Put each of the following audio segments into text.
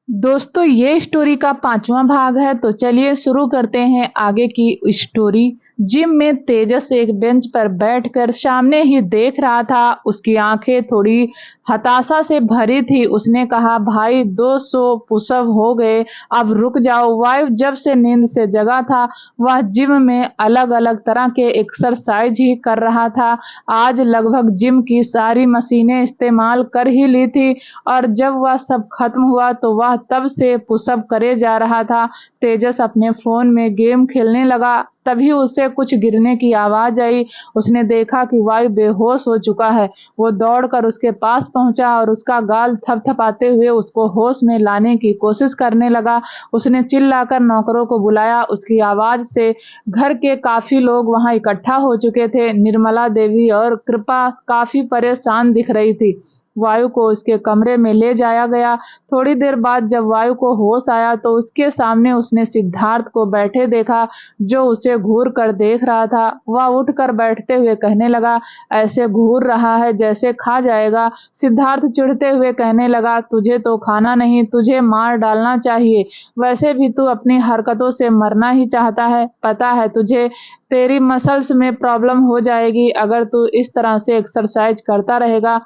दोस्तों ये स्टोरी का 5वां भाग है तो चलिए शुरू करते हैं आगे की स्टोरी। जिम में तेजस एक बेंच पर बैठकर सामने ही देख रहा था। उसकी आंखें थोड़ी हताशा से भरी थी। उसने कहा, भाई 200 पुशअप हो गए, अब रुक जाओ। वायु जब से नींद से जगा था वह जिम में अलग अलग तरह के एक्सरसाइज ही कर रहा था। आज लगभग जिम की सारी मशीनें इस्तेमाल कर ही ली थी और जब वह सब खत्म हुआ तो वह तब से पुशअप करे जा रहा था। तेजस अपने फोन में गेम खेलने लगा, तभी उसे कुछ गिरने की आवाज आई। उसने देखा कि वायु बेहोश हो चुका है। वो दौड़कर उसके पास पहुंचा और उसका गाल थपथपाते हुए उसको होश में लाने की कोशिश करने लगा। उसने चिल्लाकर नौकरों को बुलाया। उसकी आवाज से घर के काफी लोग वहां इकट्ठा हो चुके थे। निर्मला देवी और कृपा काफी परेशान दिख रही थी। वायु को उसके कमरे में ले जाया गया। थोड़ी देर बाद जब वायु को होश आया तो उसके सामने उसने सिद्धार्थ को बैठे देखा, जो उसे घूर कर देख रहा था। वह उठकर बैठते हुए कहने लगा, ऐसे घूर रहा है जैसे खा जाएगा। सिद्धार्थ चिढ़ते हुए कहने लगा, तुझे तो खाना नहीं, तुझे मार डालना चाहिए। वैसे भी तू अपनी हरकतों से मरना ही चाहता है। पता है तुझे, तेरी मसल्स में प्रॉब्लम हो जाएगी अगर तू इस तरह से एक्सरसाइज करता रहेगा।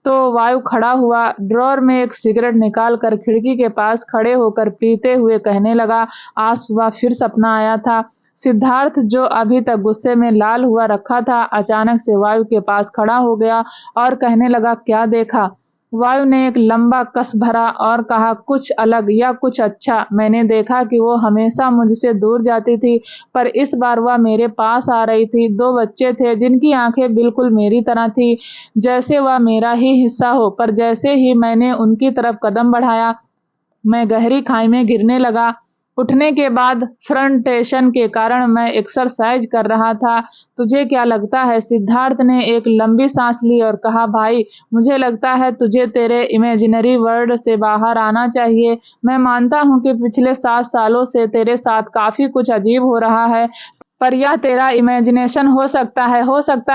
तो वायु खड़ा हुआ, ड्रॉर में एक सिगरेट निकाल कर खिड़की के पास खड़े होकर पीते हुए कहने लगा, आज सुबह फिर सपना आया था। सिद्धार्थ, जो अभी तक गुस्से में लाल हुआ रखा था, अचानक से वायु के पास खड़ा हो गया और कहने लगा, क्या देखा? वायु ने एक लंबा कस भरा और कहा, कुछ अलग या कुछ अच्छा। मैंने देखा कि वो हमेशा मुझसे दूर जाती थी, पर इस बार वह मेरे पास आ रही थी। 2 बच्चे थे जिनकी आंखें बिल्कुल मेरी तरह थी, जैसे वह मेरा ही हिस्सा हो। पर जैसे ही मैंने उनकी तरफ कदम बढ़ाया, मैं गहरी खाई में गिरने लगा। उठने के बाद फ्रंटेशन के कारण मैं एक्सरसाइज कर रहा था। तुझे क्या लगता है? सिद्धार्थ ने एक लंबी सांस ली और कहा, भाई मुझे लगता है तुझे तेरे इमेजिनरी वर्ल्ड से बाहर आना चाहिए। मैं मानता हूँ कि पिछले 7 सालों से तेरे साथ काफी कुछ अजीब हो रहा है, पर यह तेरा इमेजिनेशन हो सकता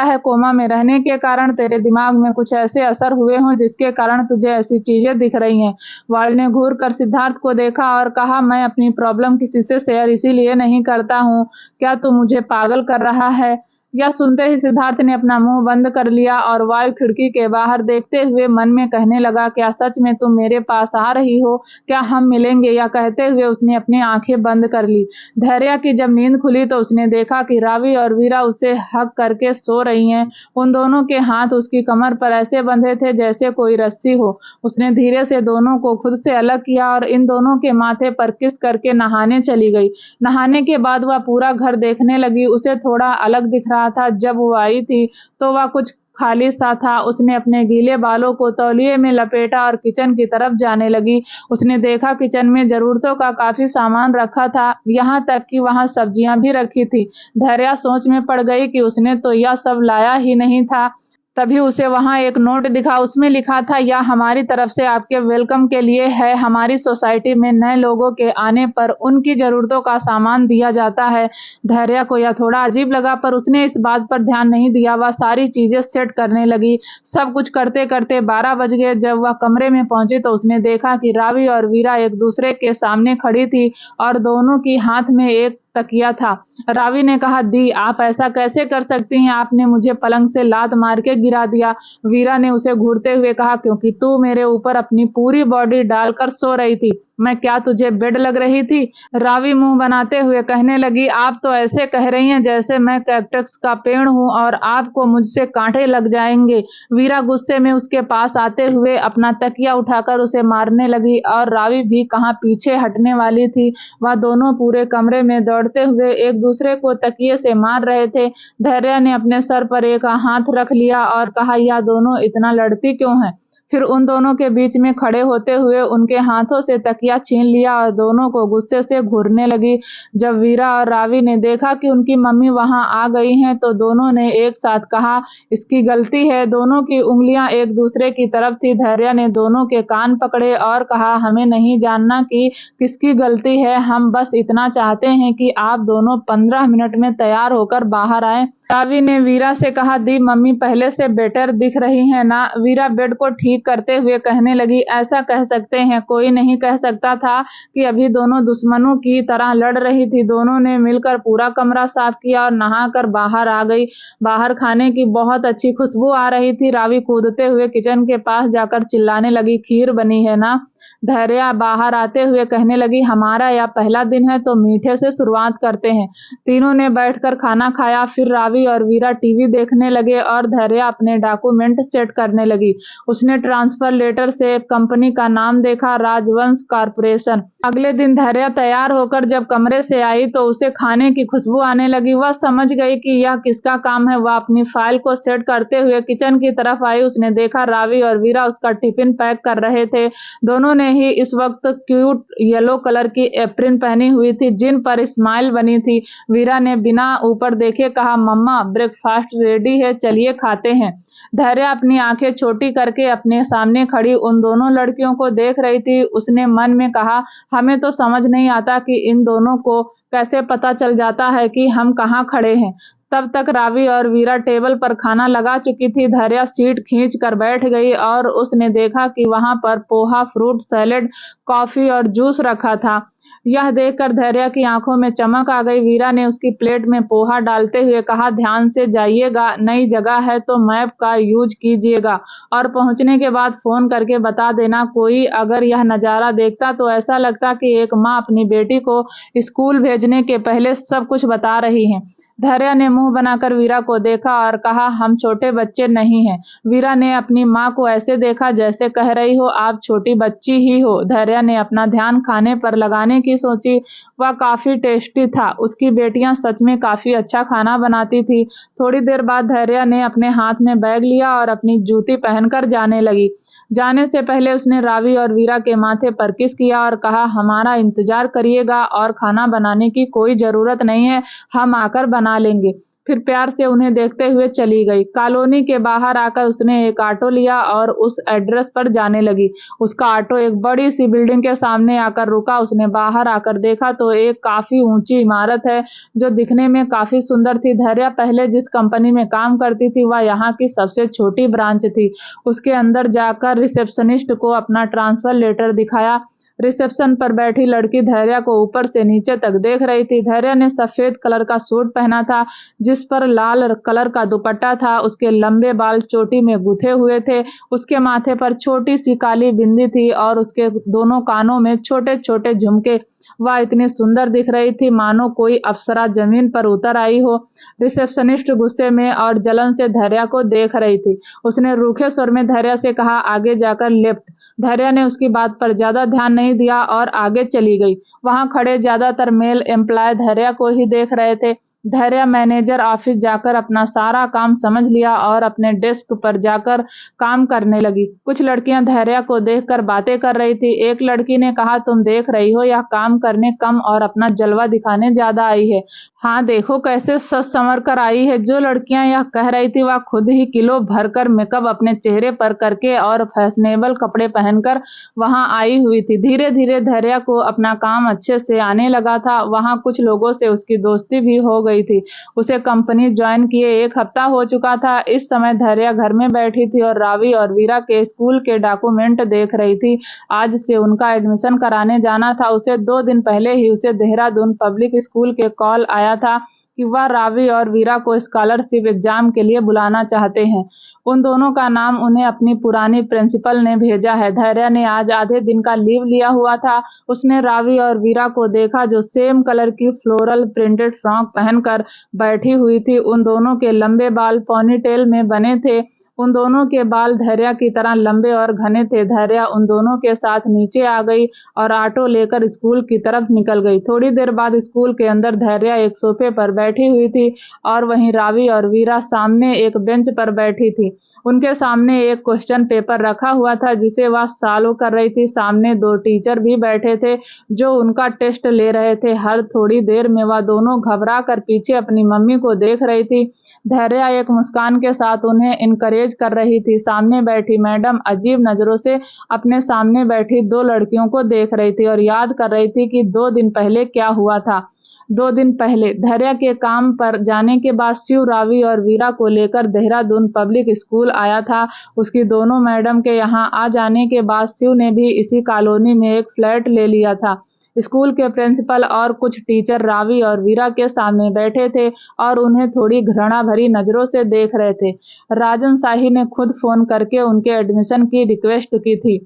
है कोमा में रहने के कारण तेरे दिमाग में कुछ ऐसे असर हुए हों जिसके कारण तुझे ऐसी चीजें दिख रही हैं। वाल ने घूर कर सिद्धार्थ को देखा और कहा, मैं अपनी प्रॉब्लम किसी से शेयर इसीलिए नहीं करता हूँ। क्या तू मुझे पागल कर रहा है? यह सुनते ही सिद्धार्थ ने अपना मुंह बंद कर लिया और वायु खिड़की के बाहर देखते हुए मन में कहने लगा, क्या सच में तुम मेरे पास आ रही हो? क्या हम मिलेंगे? यह कहते हुए उसने अपनी आंखें बंद कर ली। धैर्या की जब नींद खुली तो उसने देखा कि रावी और वीरा उसे हक करके सो रही हैं। उन दोनों के हाथ उसकी कमर पर ऐसे बंधे थे जैसे कोई रस्सी हो। उसने धीरे से दोनों को खुद से अलग किया और इन दोनों के माथे पर किस करके नहाने चली गई। नहाने के बाद वह पूरा घर देखने लगी। उसे थोड़ा अलग दिख रहा था। जब वो आई थी तो वह कुछ खाली सा था। उसने अपने गीले बालों को तौलिए में लपेटा और किचन की तरफ जाने लगी। उसने देखा किचन में जरूरतों का काफी सामान रखा था, यहाँ तक कि वहाँ सब्जियां भी रखी थी। धैर्या सोच में पड़ गई कि उसने तो यह सब लाया ही नहीं था। तभी उसे वहां एक नोट दिखा। उसमें लिखा था, यह हमारी तरफ से आपके वेलकम के लिए है। हमारी सोसाइटी में नए लोगों के आने पर उनकी जरूरतों का सामान दिया जाता है। धैर्या को यह थोड़ा अजीब लगा, पर उसने इस बात पर ध्यान नहीं दिया। वह सारी चीजें सेट करने लगी। सब कुछ करते करते 12 बज गए। जब वह कमरे में पहुंची तो उसने देखा कि रावी और वीरा एक दूसरे के सामने खड़ी थी और दोनों की हाथ में एक तकिया था। रावी ने कहा, दी आप ऐसा कैसे कर सकती हैं? आपने मुझे पलंग से लात मार के गिरा दिया। वीरा ने उसे घूरते हुए कहा, क्योंकि तू मेरे ऊपर अपनी पूरी बॉडी डालकर सो रही थी। मैं क्या तुझे बेड लग रही थी? रावी मुंह बनाते हुए कहने लगी, आप तो ऐसे कह रही हैं जैसे मैं कैक्टस का पेड़ हूं और आपको मुझसे कांटे लग जाएंगे। वीरा गुस्से में उसके पास आते हुए अपना तकिया उठाकर उसे मारने लगी और रावी भी कहाँ पीछे हटने वाली थी। वह दोनों पूरे कमरे में दौड़ते हुए एक दूसरे को तकिए से मार रहे थे। धैर्या ने अपने सर पर एक हाथ रख लिया और कहा, यह दोनों इतना लड़ती क्यों हैं? फिर उन दोनों के बीच में खड़े होते हुए उनके हाथों से तकिया छीन लिया और दोनों को गुस्से से घूरने लगी। जब वीरा और रावी ने देखा कि उनकी मम्मी वहां आ गई हैं तो दोनों ने एक साथ कहा, इसकी गलती है। दोनों की उंगलियां एक दूसरे की तरफ थी। धैर्या ने दोनों के कान पकड़े और कहा, हमें नहीं जानना कि किसकी गलती है। हम बस इतना चाहते हैं कि आप दोनों 15 मिनट में तैयार होकर बाहर आए। रावी ने वीरा से कहा, दी मम्मी पहले से बेटर दिख रही है ना। वीरा बेड को ठीक करते हुए कहने लगी, ऐसा कह सकते हैं, कोई नहीं कह सकता था कि अभी दोनों दुश्मनों की तरह लड़ रही थी। दोनों ने मिलकर पूरा कमरा साफ किया और नहाकर बाहर आ गई। बाहर खाने की बहुत अच्छी खुशबू आ रही थी। रावी कूदते हुए किचन के पास जाकर चिल्लाने लगी, खीर बनी है ना। धैर्या बाहर आते हुए कहने लगी, हमारा यह पहला दिन है तो मीठे से शुरुआत करते हैं। तीनों ने बैठकर खाना खाया। फिर रावी और वीरा टीवी देखने लगे और धैर्या अपने डॉक्यूमेंट सेट करने लगी। उसने ट्रांसफर लेटर से एक कंपनी का नाम देखा, राजवंश कॉर्पोरेशन। अगले दिन धैर्या तैयार होकर जब कमरे से आई तो उसे खाने की खुशबू आने लगी। वह समझ गई कि यह किसका काम है। वह अपनी फाइल को सेट करते हुए किचन की तरफ आई। उसने देखा रावी और वीरा उसका टिफिन पैक कर रहे थे। दोनों ने ही इस वक्त क्यूट येलो कलर की एप्रिन पहनी हुई थी जिन पर स्माइल बनी थी। वीरा ने बिना ऊपर देखे कहा, मम्मा ब्रेकफास्ट रेडी है, चलिए खाते हैं। धैर्या अपनी आंखें छोटी करके अपने सामने खड़ी उन दोनों लड़कियों को देख रही थी। उसने मन में कहा, हमें तो समझ नहीं आता कि इन दोनों को कैसे पता चल जाता है कि हम कहाँ खड़े हैं। तब तक रावी और वीरा टेबल पर खाना लगा चुकी थी। धैर्या सीट खींच कर बैठ गई और उसने देखा कि वहां पर पोहा, फ्रूट सैलेड, कॉफी और जूस रखा था। यह देखकर धैर्या की आंखों में चमक आ गई। वीरा ने उसकी प्लेट में पोहा डालते हुए कहा, ध्यान से जाइएगा, नई जगह है तो मैप का यूज कीजिएगा और पहुंचने के बाद फोन करके बता देना। कोई अगर यह नज़ारा देखता तो ऐसा लगता कि एक माँ अपनी बेटी को स्कूल भेजने के पहले सब कुछ बता रही है। धैर्या ने मुंह बनाकर वीरा को देखा और कहा, हम छोटे बच्चे नहीं हैं। वीरा ने अपनी माँ को ऐसे देखा जैसे कह रही हो, आप छोटी बच्ची ही हो। धैर्या ने अपना ध्यान खाने पर लगाने की सोची। वह काफी टेस्टी था। उसकी बेटियां सच में काफी अच्छा खाना बनाती थी। थोड़ी देर बाद धैर्या ने अपने हाथ में बैग लिया और अपनी जूती पहनकर जाने लगी। जाने से पहले उसने रावी और वीरा के माथे पर किस किया और कहा, हमारा इंतजार करिएगा और खाना बनाने की कोई जरूरत नहीं है, हम आकर बना लेंगे। फिर प्यार से उन्हें देखते हुए चली गई। कॉलोनी के बाहर आकर उसने एक ऑटो लिया और उस एड्रेस पर जाने लगी। उसका ऑटो एक बड़ी सी बिल्डिंग के सामने आकर रुका। उसने बाहर आकर देखा तो एक काफी ऊंची इमारत है जो दिखने में काफी सुंदर थी। धैर्या पहले जिस कंपनी में काम करती थी वह यहाँ की सबसे छोटी ब्रांच थी। उसके अंदर जाकर रिसेप्शनिस्ट को अपना ट्रांसफर लेटर दिखाया। रिसेप्शन पर बैठी लड़की धैर्या को ऊपर से नीचे तक देख रही थी। धैर्या ने सफेद कलर का सूट पहना था जिस पर लाल कलर का दुपट्टा था। उसके लंबे बाल चोटी में गुथे हुए थे। उसके माथे पर छोटी सी काली बिंदी थी और उसके दोनों कानों में छोटे छोटे झुमके। वह इतनी सुंदर दिख रही थी मानो कोई अप्सरा जमीन पर उतर आई हो। रिसेप्शनिस्ट गुस्से में और जलन से धैर्या को देख रही थी। उसने रूखे स्वर में धैर्या से कहा, आगे जाकर लेफ्ट। धैर्या ने उसकी बात पर ज्यादा ध्यान नहीं दिया और आगे चली गई। वहां खड़े ज्यादातर मेल एम्प्लॉय धैर्या को ही देख रहे थे। धैर्या मैनेजर ऑफिस जाकर अपना सारा काम समझ लिया और अपने डेस्क पर जाकर काम करने लगी। कुछ लड़कियां धैर्या को देखकर बातें कर रही थी। एक लड़की ने कहा, तुम देख रही हो यह काम करने कम और अपना जलवा दिखाने ज्यादा आई है। हाँ देखो कैसे सज संवर कर आई है। जो लड़कियां यह कह रही थी वह खुद ही किलो भरकर मेकअप अपने चेहरे पर करके और फैशनेबल कपड़े पहनकर वहां आई हुई थी। धीरे धीरे धैर्या को अपना काम अच्छे से आने लगा था। वहां कुछ लोगों से उसकी दोस्ती भी हो गई थी। उसे कंपनी ज्वाइन किए 1 हफ्ता हो चुका था। इस समय धैर्या घर में बैठी थी और रावी और वीरा के स्कूल के डॉक्यूमेंट देख रही थी। आज से उनका एडमिशन कराने जाना था। उसे 2 दिन पहले ही उसे देहरादून पब्लिक स्कूल के कॉल आया था कि वह रावी और वीरा को स्कॉलरशिप एग्जाम के लिए बुलाना चाहते हैं। उन दोनों का नाम उन्हें अपनी पुरानी प्रिंसिपल ने भेजा है। धैर्या ने आज आधे दिन का लीव लिया हुआ था। उसने रावी और वीरा को देखा जो सेम कलर की फ्लोरल प्रिंटेड फ्रॉक पहनकर बैठी हुई थी। उन दोनों के लंबे बाल पोनीटेल में बने थे। उन दोनों के बाल धैर्या की तरह लंबे और घने थे। धैर्या उन दोनों के साथ नीचे आ गई और ऑटो लेकर स्कूल की तरफ निकल गई। थोड़ी देर बाद स्कूल के अंदर धैर्या एक सोफे पर बैठी हुई थी और वहीं रावी और वीरा सामने एक बेंच पर बैठी थी। उनके सामने एक क्वेश्चन पेपर रखा हुआ था जिसे वह सॉल्व कर रही थी। सामने 2 टीचर भी बैठे थे जो उनका टेस्ट ले रहे थे। हर थोड़ी देर में वह दोनों घबरा कर पीछे अपनी मम्मी को देख रही थी। धैर्या एक मुस्कान के साथ उन्हें इनकरेज कर रही थी। सामने बैठी मैडम अजीब नजरों से अपने सामने बैठी 2 लड़कियों को देख रही थी और याद कर रही थी कि 2 दिन पहले क्या हुआ था। 2 दिन पहले धैर्य के काम पर जाने के बाद शिव रावी और वीरा को लेकर देहरादून पब्लिक स्कूल आया था। उसकी दोनों मैडम के यहाँ आ जाने के बाद शिव ने भी इसी कॉलोनी में एक फ्लैट ले लिया था। स्कूल के प्रिंसिपल और कुछ टीचर रावी और वीरा के सामने बैठे थे और उन्हें थोड़ी घृणा भरी नजरों से देख रहे थे। राजन शाही ने खुद फोन करके उनके एडमिशन की रिक्वेस्ट की थी,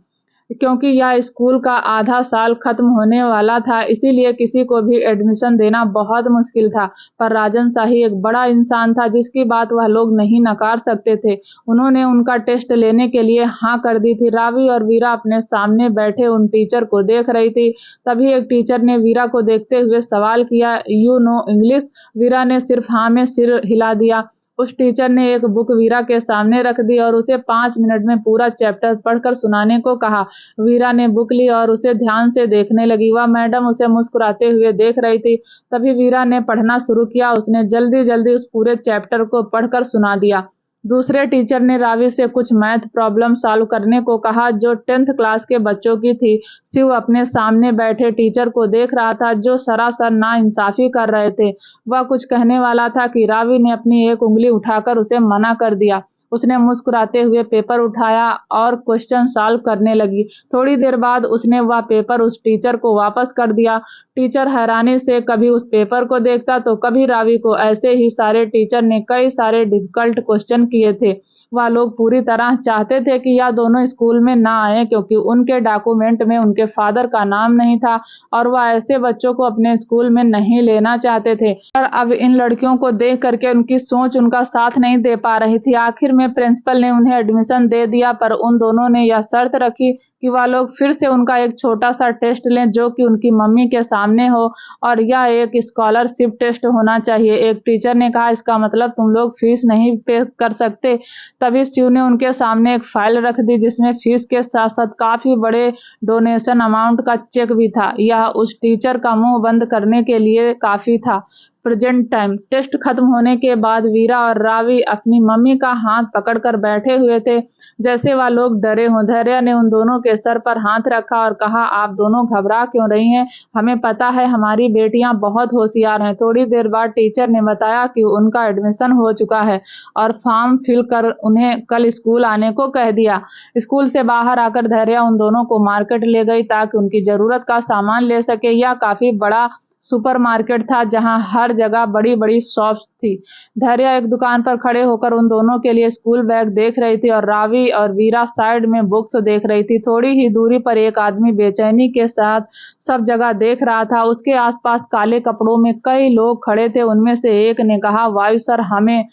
क्योंकि यह स्कूल का आधा साल खत्म होने वाला था, इसीलिए किसी को भी एडमिशन देना बहुत मुश्किल था। पर राजन शाही एक बड़ा इंसान था जिसकी बात वह लोग नहीं नकार सकते थे। उन्होंने उनका टेस्ट लेने के लिए हाँ कर दी थी। रावी और वीरा अपने सामने बैठे उन टीचर को देख रही थी। तभी एक टीचर ने वीरा को देखते हुए सवाल किया, यू नो इंग्लिश? वीरा ने सिर्फ हाँ में सिर हिला दिया। उस टीचर ने एक बुक वीरा के सामने रख दी और उसे 5 मिनट में पूरा चैप्टर पढ़कर सुनाने को कहा। वीरा ने बुक ली और उसे ध्यान से देखने लगी। वह मैडम उसे मुस्कुराते हुए देख रही थी। तभी वीरा ने पढ़ना शुरू किया। उसने जल्दी जल्दी उस पूरे चैप्टर को पढ़कर सुना दिया। दूसरे टीचर ने रावी से कुछ मैथ प्रॉब्लम सॉल्व करने को कहा जो 10th क्लास के बच्चों की थी। शिव अपने सामने बैठे टीचर को देख रहा था जो सरासर नाइंसाफी कर रहे थे। वह कुछ कहने वाला था कि रावी ने अपनी एक उंगली उठाकर उसे मना कर दिया। उसने मुस्कुराते हुए पेपर उठाया और क्वेश्चन सॉल्व करने लगी। थोड़ी देर बाद उसने वह पेपर उस टीचर को वापस कर दिया। टीचर हैरानी से कभी उस पेपर को देखता तो कभी रावी को। ऐसे ही सारे टीचर ने कई सारे डिफिकल्ट क्वेश्चन किए थे। वह लोग पूरी तरह चाहते थे कि यह दोनों स्कूल में ना आए, क्योंकि उनके डॉक्यूमेंट में उनके फादर का नाम नहीं था और वह ऐसे बच्चों को अपने स्कूल में नहीं लेना चाहते थे। पर अब इन लड़कियों को देख करके उनकी सोच उनका साथ नहीं दे पा रही थी। आखिर में प्रिंसिपल ने उन्हें एडमिशन दे दिया, पर उन दोनों ने यह शर्त रखी कि वह लोग फिर से उनका एक छोटा सा टेस्ट लें जो कि उनकी मम्मी के सामने हो, और यह एक स्कॉलरशिप टेस्ट होना चाहिए। एक टीचर ने कहा, इसका मतलब तुम लोग फीस नहीं पे कर सकते? तभी शिव ने उनके सामने एक फाइल रख दी जिसमें फीस के साथ साथ काफी बड़े डोनेशन अमाउंट का चेक भी था। यह उस टीचर का मुंह बंद करने के लिए काफी था। Present time. टेस्ट खत्म होने के बाद वीरा और रावी अपनी मम्मी का हाथ पकड़कर बैठे हुए थे जैसे वह लोग डरे हों। धैर्य ने उन दोनों के सर पर हाथ रखा और कहा, आप दोनों घबरा क्यों रही हैं? हमें पता है हमारी बेटियां बहुत होशियार हैं। थोड़ी देर बाद टीचर ने बताया कि उनका एडमिशन हो चुका है और फॉर्म फिल कर उन्हें कल स्कूल आने को कह दिया। स्कूल से बाहर आकर धैर्य उन दोनों को मार्केट ले गई ताकि उनकी जरूरत का सामान ले सके। यह काफी बड़ा सुपरमार्केट था जहां हर जगह बड़ी बड़ी शॉप्स थी। धैर्य एक दुकान पर खड़े होकर उन दोनों के लिए स्कूल बैग देख रही थी और रावी और वीरा साइड में बुक्स देख रही थी। थोड़ी ही दूरी पर एक आदमी बेचैनी के साथ सब जगह देख रहा था। उसके आसपास काले कपड़ों में कई लोग खड़े थे। उनमें से एक ने कहा, वायु सर, हमें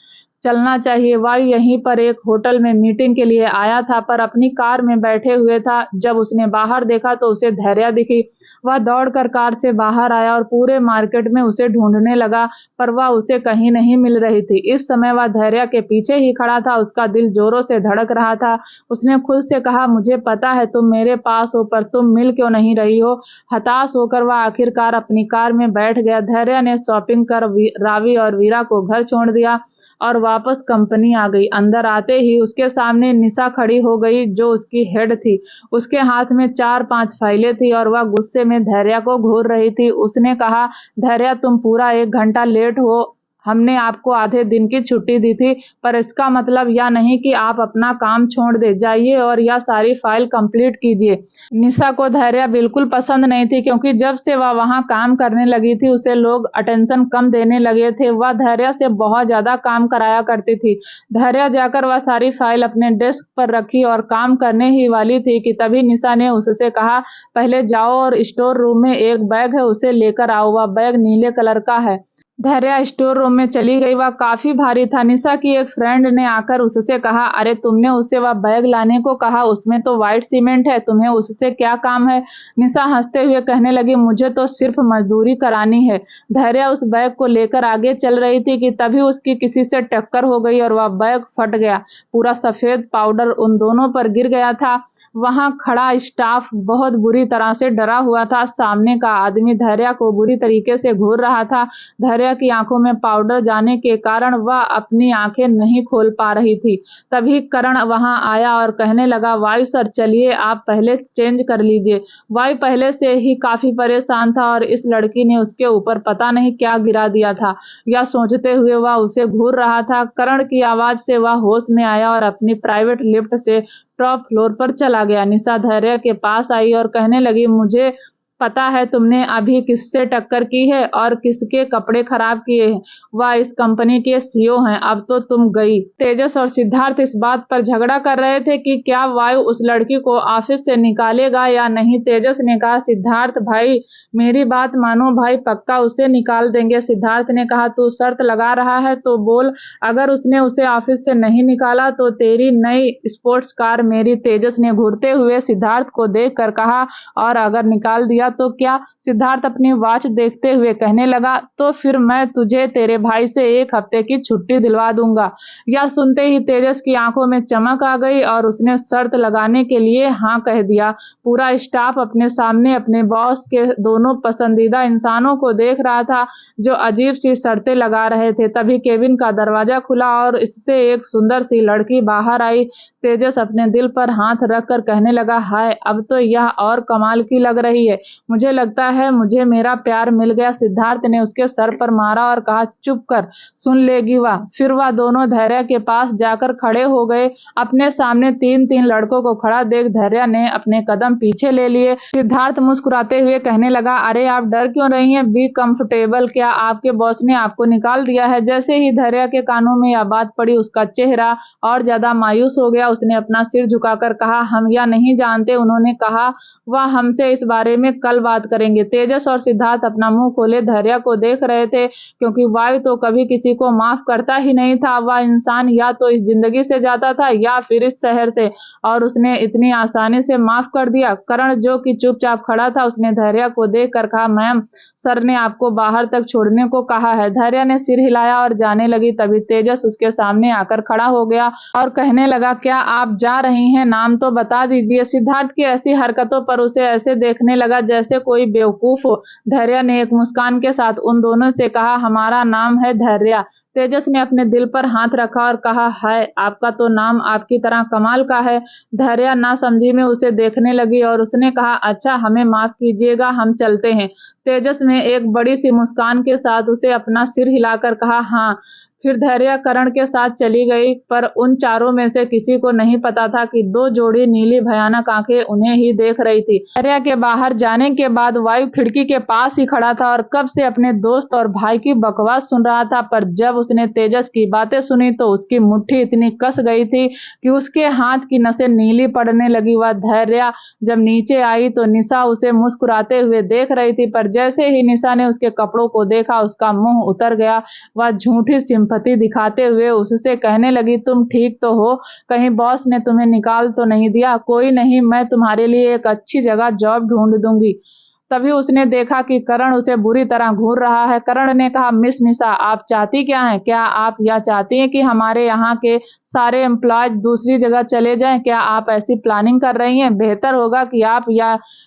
चलना चाहिए। वायु यहीं पर एक होटल में मीटिंग के लिए आया था पर अपनी कार में बैठे हुए था। जब उसने बाहर देखा तो उसे धैर्य दिखी। वह दौड़कर कार से बाहर आया और पूरे मार्केट में उसे ढूंढने लगा, पर वह उसे कहीं नहीं मिल रही थी। इस समय वह धैर्य के पीछे ही खड़ा था। उसका दिल जोरों से धड़क रहा था। उसने खुद से कहा, मुझे पता है तुम मेरे पास हो, पर तुम मिल क्यों नहीं रही हो? हताश होकर वह आखिरकार अपनी कार में बैठ गया। धैर्य ने शॉपिंग कर रावी और वीरा को घर छोड़ दिया और वापस कंपनी आ गई। अंदर आते ही उसके सामने निशा खड़ी हो गई जो उसकी हेड थी। उसके हाथ में 4-5 फाइलें थी और वह गुस्से में धैर्य को घूर रही थी। उसने कहा, धैर्य, तुम पूरा 1 घंटा लेट हो। हमने आपको आधे दिन की छुट्टी दी थी, पर इसका मतलब यह नहीं कि आप अपना काम छोड़ दे। जाइए और यह सारी फाइल कंप्लीट कीजिए। निशा को धैर्य बिल्कुल पसंद नहीं थी, क्योंकि जब से वह वहां काम करने लगी थी उसे लोग अटेंशन कम देने लगे थे। वह धैर्य से बहुत ज्यादा काम कराया करती थी। धैर्य जाकर वह सारी फाइल अपने डेस्क पर रखी और काम करने ही वाली थी कि तभी निशा ने उससे कहा, पहले जाओ और स्टोर रूम में एक बैग है, उसे लेकर आओ। वह बैग नीले कलर का है। धैर्य स्टोर रूम में चली गई। वह काफी भारी था। निशा की एक फ्रेंड ने आकर उससे कहा, अरे तुमने उससे वह बैग लाने को कहा, उसमें तो व्हाइट सीमेंट है, तुम्हें उससे क्या काम है? निशा हंसते हुए कहने लगी, मुझे तो सिर्फ मजदूरी करानी है। धैर्य उस बैग को लेकर आगे चल रही थी कि तभी उसकी किसी से टक्कर हो गई और वह बैग फट गया। पूरा सफेद पाउडर उन दोनों पर गिर गया था। वहां खड़ा स्टाफ बहुत बुरी तरह से डरा हुआ था। सामने का आदमी धैर्या को बुरी तरीके से घूर रहा था। धैर्या की आंखों में पाउडर जाने के कारण वह अपनी आंखें नहीं खोल पा रही थी। तभी करण वहां आया और कहने लगा, वायु सर चलिए आप पहले चेंज कर लीजिए। वायु पहले से ही काफी परेशान था और इस लड़की ने उसके ऊपर पता नहीं क्या गिरा दिया था। यह सोचते हुए वह उसे घूर रहा था। करण की आवाज से वह होश में आया और अपनी प्राइवेट लिफ्ट से टॉप फ्लोर पर चला गया। निशा धैर्या के पास आई और कहने लगी, मुझे पता है तुमने अभी किससे टक्कर की है और किसके कपड़े खराब किए हैं। वह इस कंपनी के सीईओ हैं। अब तो तुम गई। तेजस और सिद्धार्थ इस बात पर झगड़ा कर रहे थे कि क्या वायु उस लड़की को ऑफिस से निकालेगा या नहीं। तेजस ने कहा, सिद्धार्थ भाई मेरी बात मानो भाई, पक्का उसे निकाल देंगे। सिद्धार्थ ने कहा, तू शर्त लगा रहा है तो बोल, अगर उसने उसे ऑफिस से नहीं निकाला तो तेरी नई स्पोर्ट्स कार मेरी। तेजस ने घूरते हुए सिद्धार्थ को देखकर कहा, और अगर निकाल दिया तो क्या। सिद्धार्थ अपनी वॉच देखते हुए कहने लगा, तो फिर मैं तुझे तेरे भाई से 1 हफ्ते की छुट्टी दिलवा दूंगा। यह सुनते ही तेजस की आंखों में चमक आ गई और उसने शर्त लगाने के लिए हाँ कह दिया। पूरा स्टाफ अपने सामने अपने बॉस के दोनों पसंदीदा इंसानों को देख रहा था जो अजीब सी शर्तें लगा रहे थे। तभी केबिन का दरवाजा खुला और इससे एक सुंदर सी लड़की बाहर आई। तेजस अपने दिल पर हाथ रखकर कहने लगा, हाय अब तो यह और कमाल की लग रही है। मुझे लगता है मुझे मेरा प्यार मिल गया। सिद्धार्थ ने उसके सर पर मारा और कहा, चुप कर, सुन लेगी वह। फिर वह दोनों धैर्या के पास जाकर खड़े हो गए। अपने सामने 3-3 लड़कों को खड़ा देख धैर्या ने अपने कदम पीछे ले लिए। सिद्धार्थ मुस्कुराते हुए कहने लगा, अरे आप डर क्यों रही हैं, बी कंफर्टेबल। क्या आपके बॉस ने आपको निकाल दिया है। जैसे ही धैर्या के कानों में यह बात पड़ी उसका चेहरा और ज्यादा मायूस हो गया। उसने अपना सिर झुकाकर कहा, हम यह नहीं जानते। उन्होंने कहा वह हमसे इस बारे में कल बात करेंगे। तेजस और सिद्धार्थ अपना मुंह खोले धैर्या को देख रहे थे, क्योंकि वायु तो कभी किसी को माफ करता ही नहीं था। वह इंसान या तो इस जिंदगी से जाता था या फिर इस शहर से, और उसने इतनी आसानी से माफ कर दिया। करण जो कि चुपचाप खड़ा था उसने धैर्या को देखकर कहा, मैम सर ने आपको बाहर तक छोड़ने को कहा है। धैर्या ने सिर हिलाया और जाने लगी। तभी तेजस उसके सामने आकर खड़ा हो गया और कहने लगा, क्या आप जा रही हैं, नाम तो बता दीजिए। सिद्धार्थ की ऐसी हरकतों पर उसे ऐसे देखने लगा जैसे कोई बेवकूफ हो। धैर्या ने एक मुस्कान के साथ उन दोनों से कहा, हमारा नाम है धैर्या। तेजस ने अपने दिल पर हाथ रखा और कहा, हाय आपका तो नाम आपकी तरह कमाल का है। धैर्या नासमझी में उसे देखने लगी और उसने कहा, अच्छा हमें माफ कीजिएगा, हम चलते हैं। तेजस ने एक बड़ी सी मुस्कान के साथ उसे अपना सिर हिलाकर कहा, हाँ। फिर धैर्या करण के साथ चली गई, पर उन चारों में से किसी को नहीं पता था कि 2 जोड़ी नीली भयानक आंखें उन्हें ही देख रही थी। धैर्या के बाहर जाने के बाद वायु खिड़की के पास ही खड़ा था और कब से अपने दोस्त और भाई की बकवास सुन रहा था, पर जब उसने तेजस की बातें सुनी तो उसकी मुट्ठी इतनी कस गई थी कि उसके हाथ की नसें नीली पड़ने लगी। वह धैर्या जब नीचे आई तो निशा उसे मुस्कुराते हुए देख रही थी, पर जैसे ही निशा ने उसके कपड़ों को देखा उसका मुंह उतर गया। वह झूठी सिंपैथी दिखाते हुए उससे कहने लगी, तुम ठीक तो हो, कहीं बॉस ने तुम्हें निकाल तो नहीं दिया। कोई नहीं, मैं तुम्हारे लिए एक अच्छी जगह जॉब ढूंढ दूंगी। तभी उसने देखा कि करण उसे बुरी तरह घूर रहा है। करण ने कहा, मिस निशा आप चाहती क्या हैं? क्या आप यह चाहती हैं कि हमारे यहाँ के सारे एम्प्लॉयज दूसरी जगह चले जाएं? क्या आप ऐसी प्लानिंग कर रही हैं? बेहतर होगा कि आप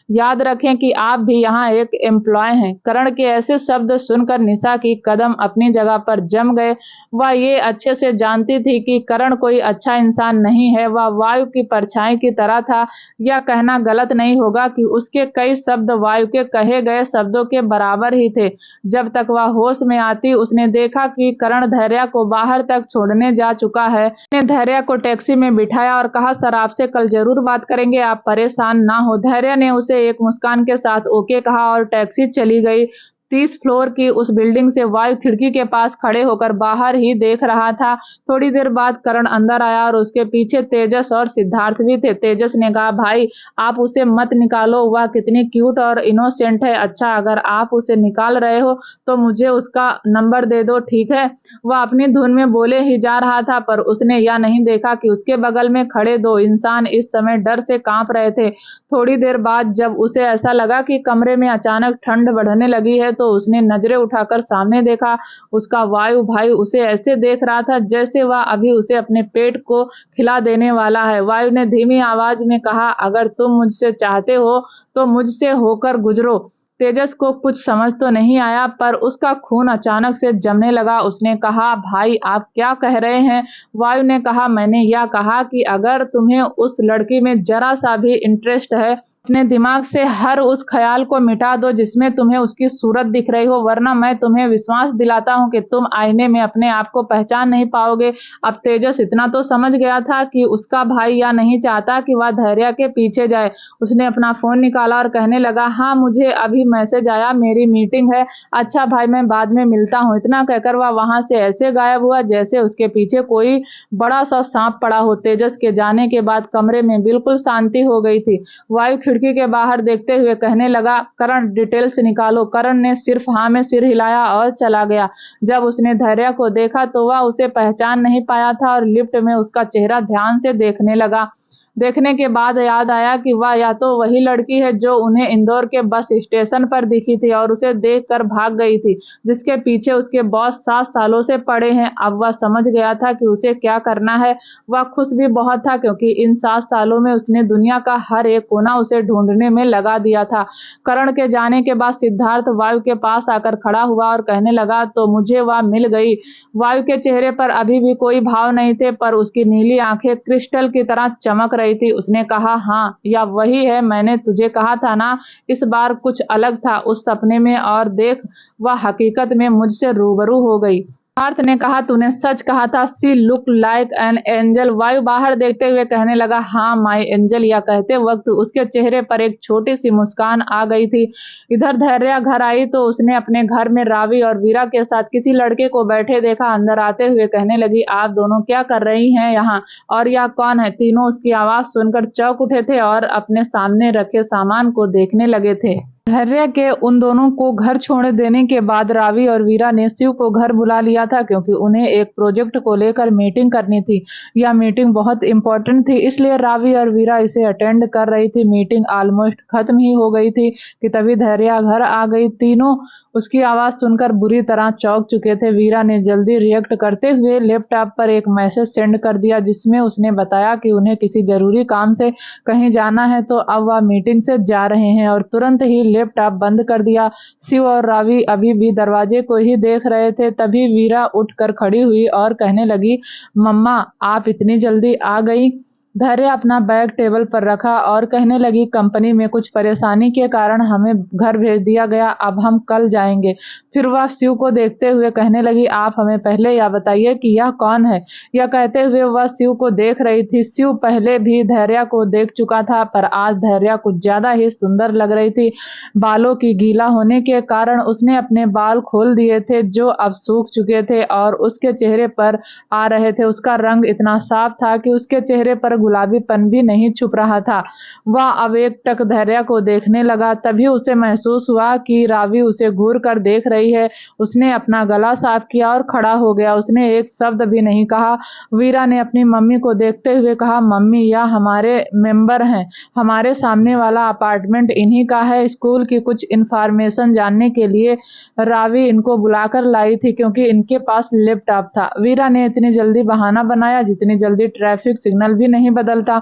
याद रखें कि आप भी यहाँ एक एम्प्लॉय हैं। करण के ऐसे शब्द सुनकर निशा की कदम अपनी जगह पर जम गए। वह ये अच्छे से जानती थी कि करण कोई अच्छा इंसान नहीं है। वह वायु की परछाई की तरह था। यह कहना गलत नहीं होगा कि उसके कई शब्द वायु के कहे गए शब्दों के बराबर ही थे। जब तक वह होश में आती उसने देखा कि करण धैर्या को बाहर तक छोड़ने जा चुका है। उसने धैर्या को टैक्सी में बिठाया और कहा, सर आपसे कल जरूर बात करेंगे, आप परेशान ना हो। धैर्या ने उसे एक मुस्कान के साथ ओके कहा और टैक्सी चली गई। 30 फ्लोर की उस बिल्डिंग से वायु खिड़की के पास खड़े होकर बाहर ही देख रहा था। थोड़ी देर बाद करण अंदर आया और उसके पीछे तेजस और सिद्धार्थ भी थे। तेजस ने कहा, भाई आप उसे मत निकालो, वह कितनी क्यूट और इनोसेंट है। अच्छा अगर आप उसे निकाल रहे हो तो मुझे उसका नंबर दे दो, ठीक है। वह अपनी धुन में बोले ही जा रहा था, पर उसने यह नहीं देखा कि उसके बगल में खड़े 2 इंसान इस समय डर से कांप रहे थे। थोड़ी देर बाद जब उसे ऐसा लगा कि कमरे में अचानक ठंड बढ़ने लगी है तो उसने नजरें उठाकर सामने देखा। उसका वायु भाई उसे ऐसे देख रहा था जैसे वह अभी उसे अपने पेट को खिला देने वाला है। वायु ने धीमी आवाज में कहा, अगर तुम मुझसे चाहते हो तो मुझसे होकर गुजरो। तेजस को कुछ समझ तो नहीं आया, पर उसका खून अचानक से जमने लगा। उसने कहा, भाई आप क्या कह रहे हैं? वायु ने कहा, मैंने यह कहा कि अगर तुम्हें उस लड़की में जरा सा भी इंटरेस्ट है, अपने दिमाग से हर उस ख्याल को मिटा दो जिसमें तुम्हें उसकी सूरत दिख रही हो, वरना मैं तुम्हें विश्वास दिलाता हूं कि तुम आईने में अपने आप को पहचान नहीं पाओगे। अब तेजस इतना तो समझ गया था कि उसका भाई या नहीं चाहता कि वह धैर्य के पीछे जाए। उसने अपना फोन निकाला और कहने लगा, हाँ मुझे अभी मैसेज आया, मेरी मीटिंग है। अच्छा भाई, मैं बाद में मिलता हूँ। इतना कहकर वह वहां से ऐसे गायब हुआ जैसे उसके पीछे कोई बड़ा सा सांप पड़ा हो। तेजस के जाने के बाद कमरे में बिल्कुल शांति हो गई थी। वायु खिड़की के बाहर देखते हुए कहने लगा, करण डिटेल्स निकालो। करण ने सिर्फ हाँ में सिर हिलाया और चला गया। जब उसने धैर्य को देखा तो वह उसे पहचान नहीं पाया था और लिफ्ट में उसका चेहरा ध्यान से देखने लगा। देखने के बाद याद आया कि वह या तो वही लड़की है जो उन्हें इंदौर के बस स्टेशन पर दिखी थी और उसे देखकर भाग गई थी, जिसके पीछे उसके बॉस 7 सालों से पड़े हैं। अब वह समझ गया था कि उसे क्या करना है। वह खुश भी बहुत था क्योंकि इन 7 सालों में उसने दुनिया का हर एक कोना उसे ढूंढने में लगा दिया था। करण के जाने के बाद सिद्धार्थ वायु के पास आकर खड़ा हुआ और कहने लगा, तो मुझे वह मिल गई। वायु के चेहरे पर अभी भी कोई भाव नहीं थे, पर उसकी नीली आंखें क्रिस्टल की तरह चमक रही थी। उसने कहा, हाँ या वही है, मैंने तुझे कहा था ना। इस बार कुछ अलग था उस सपने में, और देख वह हकीकत में मुझसे रूबरू हो गई। पार्थ ने कहा, तूने सच कहा था, see look like an angel. वायु बाहर देखते हुए कहने लगा, हाँ माई एंजल। या कहते वक्त उसके चेहरे पर एक छोटी सी मुस्कान आ गई थी। इधर धैर्य घर आई तो उसने अपने घर में रावी और वीरा के साथ किसी लड़के को बैठे देखा। अंदर आते हुए कहने लगी, आप दोनों क्या कर रही हैं यहाँ, और यह कौन है? तीनों उसकी आवाज सुनकर चौंक उठे थे और अपने सामने रखे सामान को देखने लगे थे। धैर्य के उन दोनों को घर छोड़ देने के बाद रावी और वीरा ने शिव को घर बुला लिया था, क्योंकि उन्हें एक प्रोजेक्ट को लेकर मीटिंग करनी थी। यह मीटिंग बहुत इंपॉर्टेंट थी, इसलिए रावी और वीरा इसे अटेंड कर रही थी। मीटिंग ऑलमोस्ट खत्म ही हो गई थी कि तभी धैर्य घर आ गई। तीनों उसकी आवाज सुनकर बुरी तरह चौंक चुके थे। वीरा ने जल्दी रिएक्ट करते हुए लैपटॉप पर एक मैसेज सेंड कर दिया, जिसमें उसने बताया कि उन्हें किसी जरूरी काम से कहीं जाना है, तो अब वह मीटिंग से जा रहे हैं, और तुरंत ही लैपटॉप बंद कर दिया। शिव और रावी अभी भी दरवाजे को ही देख रहे थे। तभी वीरा उठकर खड़ी हुई और कहने लगी, मम्मा आप इतनी जल्दी आ गई? धैर्य अपना बैग टेबल पर रखा और कहने लगी, कंपनी में कुछ परेशानी के कारण हमें घर भेज दिया गया, अब हम कल जाएंगे। फिर वह शिव को देखते हुए कहने लगी, आप हमें पहले यह बताइए कि यह कौन है? यह कहते हुए वह शिव को देख रही थी। शिव पहले भी धैर्य को देख चुका था, पर आज धैर्य कुछ ज्यादा ही सुंदर लग रही थी। बालों की गीला होने के कारण उसने अपने बाल खोल दिए थे, जो अब सूख चुके थे और उसके चेहरे पर आ रहे थे। उसका रंग इतना साफ था कि उसके चेहरे पर गुलाबीपन भी नहीं छुप रहा था। वह अब एक टक धैर्य को देखने लगा। तभी उसे महसूस हुआ कि रावी उसे घूर कर देख रही है। उसने अपना गला साफ किया और खड़ा हो गया। उसने एक शब्द भी नहीं कहा। वीरा ने अपनी मम्मी को देखते हुए कहा, मम्मी यह हमारे मेंबर हैं, हमारे सामने वाला अपार्टमेंट इन्हीं का है। स्कूल की कुछ इंफॉर्मेशन जानने के लिए रावी इनको बुलाकर लाई थी, क्योंकि इनके पास लैपटॉप था। वीरा ने इतनी जल्दी बहाना बनाया जितनी जल्दी ट्रैफिक सिग्नल भी नहीं बदलता।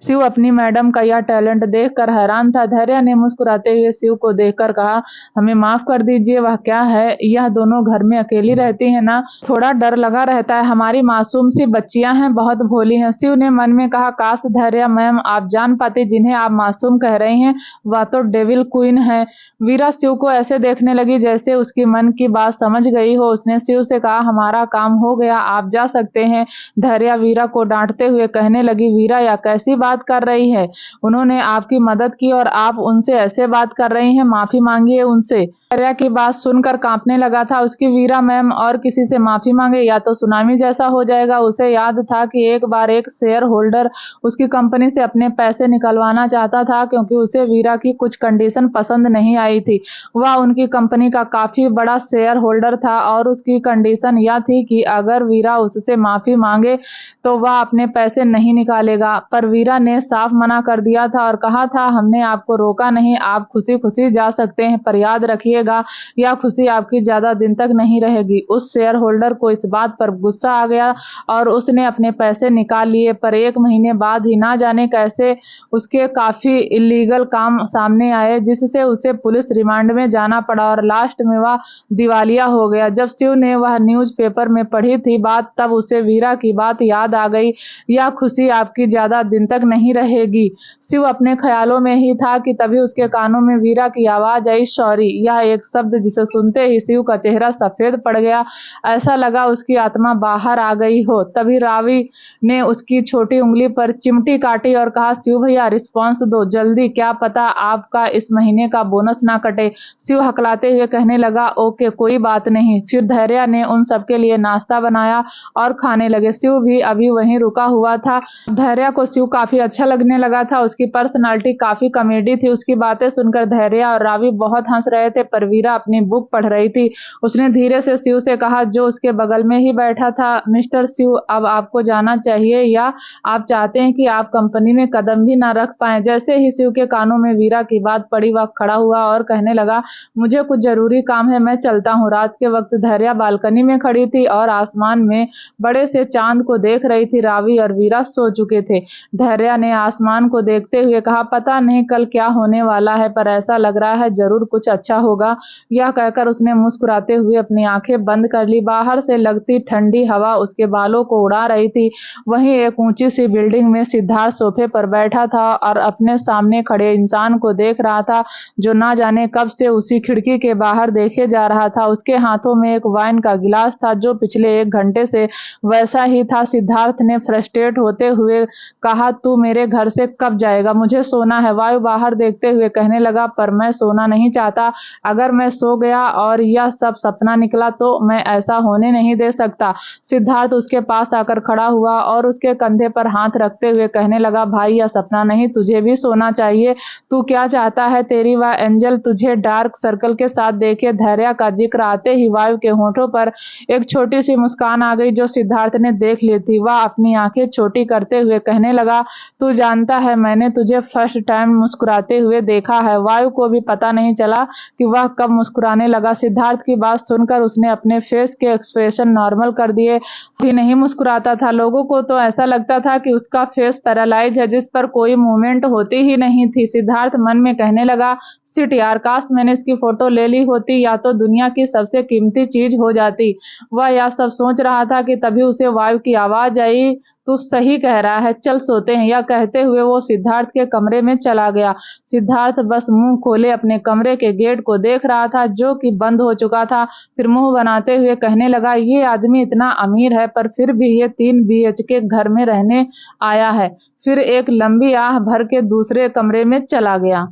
शिव अपनी मैडम का यह टैलेंट देखकर हैरान था। धैर्य ने मुस्कुराते हुए शिव को देखकर कहा, हमें माफ कर दीजिए, वह क्या है, यह दोनों घर में अकेली रहती है ना, थोड़ा डर लगा रहता है। हमारी मासूम सी बच्चियां हैं, बहुत भोली हैं। शिव ने मन में कहा, काश धैर्य मैम आप जान पाती, जिन्हें आप मासूम कह रही हैं वह तो डेविल क्वीन है। वीरा शिव को ऐसे देखने लगी जैसे उसकी मन की बात समझ गई हो। उसने शिव से कहा, हमारा काम हो गया, आप जा सकते हैं। धैर्य वीरा को डांटते हुए कहने लगी, वीरा यह कैसी बात कर रही है, उन्होंने आपकी मदद की और आप उनसे ऐसे बात कर रही हैं, माफी मांगिए उनसे। धैर्य की बात सुनकर कांपने लगा था। उसकी वीरा मैम और किसी से माफी मांगे या तो सुनामी जैसा हो जाएगा। उसे याद था कि एक बार एक शेयर होल्डर उसकी कंपनी से अपने पैसे निकलवाना चाहता था, क्योंकि उसे वीरा की कुछ कंडीशन पसंद नहीं आई थी। वह उनकी कंपनी का काफी बड़ा शेयर होल्डर था और उसकी कंडीशन यह थी कि अगर वीरा उससे माफी मांगे तो वह अपने पैसे नहीं निकालेगा। पर वीरा धैर्या ने साफ मना कर दिया था और कहा था हमने आपको रोका नहीं, आप खुशी खुशी जा सकते हैं, पर याद रखिएगा यह खुशी आपकी ज्यादा दिन तक नहीं रहेगी। उस शेयर होल्डर को इस बात पर गुस्सा आ गया और उसने अपने पैसे निकाल लिए, पर 1 महीने बाद ही ना जाने कैसे उसके काफी इलीगल काम सामने आए, जिससे उसे पुलिस रिमांड में जाना पड़ा और लास्ट में वह दिवालिया हो गया। जब शिव ने वह न्यूज़पेपर में पढ़ी थी बात, तब उसे वीरा की बात याद आ गई, यह खुशी आपकी ज्यादा दिन तक नहीं रहेगी। शिव अपने ख्यालों में ही था कि तभी उसके कानों में वीरा की आवाज आई, सॉरी। यह एक शब्द जिसे सुनते ही शिव का चेहरा सफेद पड़ गया, ऐसा लगा उसकी आत्मा बाहर आ गई हो। तभी रावी ने उसकी छोटी उंगली पर चिमटी काटी और कहा, शिव भैया रिस्पॉन्स दो जल्दी, क्या पता आपका इस महीने का बोनस ना कटे। शिव हकलाते हुए कहने लगा, ओके कोई बात नहीं। फिर धैर्या ने उन सबके लिए नाश्ता बनाया और खाने लगे। शिव भी अभी वहीं रुका हुआ था। धैर्या को शिव काफी अच्छा लगने लगा था, उसकी पर्सनालिटी काफी कॉमेडी थी। उसकी बातें सुनकर धैर्या और रावी बहुत हंस रहे थे, पर वीरा अपनी बुक पढ़ रही थी। उसने धीरे से शिव से कहा, जो उसके बगल में ही बैठा था, मिस्टर शिव अब आपको जाना चाहिए या आप चाहते हैं कि आप कंपनी में कदम भी ना रख पाए। जैसे ही शिव के कानों में वीरा की बात पड़ी, वह खड़ा हुआ और कहने लगा, मुझे कुछ जरूरी काम है, मैं चलता हूँ। रात के वक्त धैर्या बालकनी में खड़ी थी और आसमान में बड़े से चांद को देख रही थी। रावी और वीरा सो चुके थे। धैर्या ने आसमान को देखते हुए कहा, पता नहीं कल क्या होने वाला है, पर ऐसा लग रहा है जरूर कुछ अच्छा होगा। यह कहकर उसने मुस्कुराते हुए अपनी आंखें बंद कर ली। बाहर से लगती ठंडी हवा उसके बालों को उड़ा रही थी। वहीं एक ऊंची सी बिल्डिंग में सिद्धार्थ सोफे पर बैठा था और अपने सामने खड़े इंसान को देख रहा था, जो ना जाने कब से उसी खिड़की के बाहर देखे जा रहा था। उसके हाथों में एक वाइन का गिलास था, जो पिछले 1 घंटे से वैसा ही था। सिद्धार्थ ने फ्रस्ट्रेट होते हुए कहा, तू मेरे घर से कब जाएगा, मुझे सोना है। वायु बाहर देखते हुए कहने लगा, पर मैं सोना नहीं चाहता। अगर मैं सो गया और यह सब सपना निकला तो मैं ऐसा होने नहीं दे सकता। सिद्धार्थ उसके पास आकर खड़ा हुआ और उसके कंधे पर हाथ रखते हुए कहने लगा, भाई यह सपना नहीं, तुझे भी सोना चाहिए। तू क्या चाहता है, तेरी वह एंजल तुझे डार्क सर्कल के साथ देखे। धैर्या का जिक्र आते ही वायु के होठों पर एक छोटी सी मुस्कान आ गई, जो सिद्धार्थ ने देख ली थी। वह अपनी आंखें छोटी करते हुए कहने लगा, तू जानता है मैंने तुझे फर्स्ट टाइम मुस्कुराते हुए देखा है। वायु को भी पता नहीं चला कि वह कब मुस्कुराने लगा। सिद्धार्थ की बात सुनकर उसने अपने फेस के एक्सप्रेशन नॉर्मल कर दिए। भी नहीं मुस्कुराता था। लोगों को तो ऐसा लगता था कि उसका फेस पैरालाइज है, जिस पर कोई मूवमेंट होती ही नहीं थी। सिद्धार्थ मन में कहने लगा, शिट यार, काश मैंने इसकी फोटो ले ली होती, या तो दुनिया की सबसे कीमती चीज हो जाती। वह यह सब सोच रहा था कि तभी उसे वायु की आवाज आई, तू सही कह रहा है, चल सोते हैं। यह कहते हुए वो सिद्धार्थ के कमरे में चला गया। सिद्धार्थ बस मुंह खोले अपने कमरे के गेट को देख रहा था, जो कि बंद हो चुका था। फिर मुंह बनाते हुए कहने लगा, ये आदमी इतना अमीर है, पर फिर भी ये 3 BHK घर में रहने आया है। फिर एक लंबी आह भर के दूसरे कमरे में चला गया।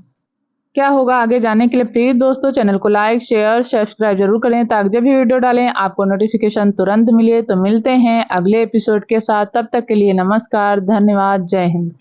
क्या होगा आगे जानने के लिए प्लीज दोस्तों चैनल को लाइक शेयर सब्सक्राइब जरूर करें, ताकि जब भी वीडियो डालें आपको नोटिफिकेशन तुरंत मिले। तो मिलते हैं अगले एपिसोड के साथ, तब तक के लिए नमस्कार, धन्यवाद, जय हिंद।